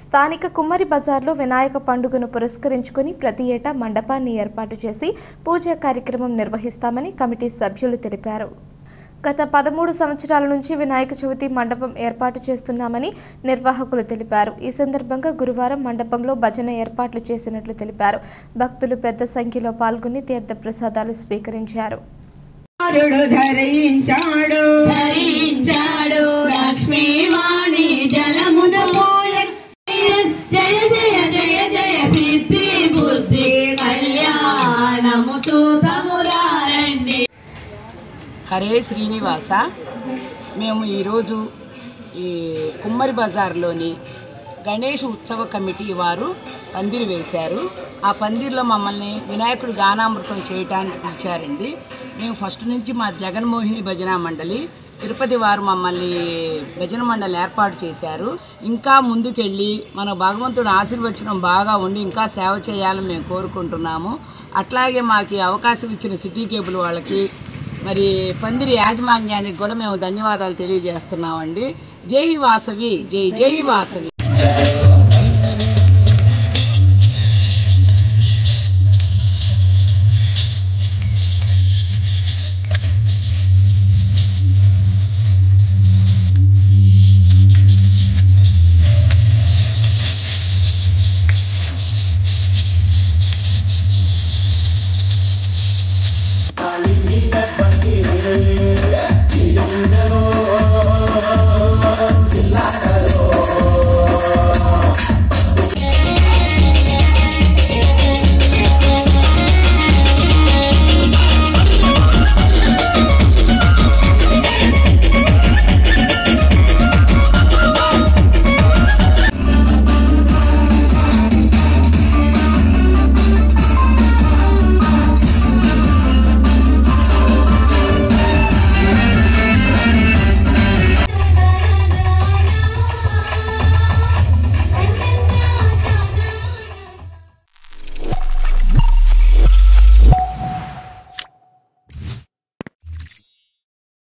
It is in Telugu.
స్థానిక కుమ్మరి బజార్లో వినాయక పండుగను పురస్కరించుకుని ప్రతి ఏటా మండపాన్ని ఏర్పాటు చేసి పూజా కార్యక్రమం నిర్వహిస్తామని కమిటీ సభ్యులు తెలిపారు. గత 13 సంవత్సరాల నుంచి వినాయక చవితి మండపం ఏర్పాటు చేస్తున్నామని నిర్వాహకులు తెలిపారు. ఈ సందర్భంగా గురువారం మండపంలో భజన ఏర్పాట్లు చేసినట్లు తెలిపారు. భక్తులు పెద్ద సంఖ్యలో పాల్గొని తీర్థ ప్రసాదాలు స్వీకరించారు. హరే శ్రీనివాస. మేము ఈరోజు ఈ కుమ్మరి బజార్లోని గణేష్ ఉత్సవ కమిటీ వారు పందిరి వేశారు. ఆ పందిరిలో మమ్మల్ని వినాయకుడు గానామృతం చేయడానికి పిలిచారండి. మేము ఫస్ట్ నుంచి మా జగన్మోహిని భజన మండలి తిరుపతి వారు మమ్మల్ని భజన మండలి ఏర్పాటు చేశారు. ఇంకా ముందుకెళ్ళి మన భగవంతుడు ఆశీర్వచనం బాగా ఉండి ఇంకా సేవ చేయాలని మేము కోరుకుంటున్నాము. అట్లాగే మాకు అవకాశం ఇచ్చిన సిటీ కేబుల్ వాళ్ళకి మరి పందిరి యాజమాన్యానికి కూడా మేము ధన్యవాదాలు తెలియజేస్తున్నామండి. జై వాసవి, జై జై వాసవి.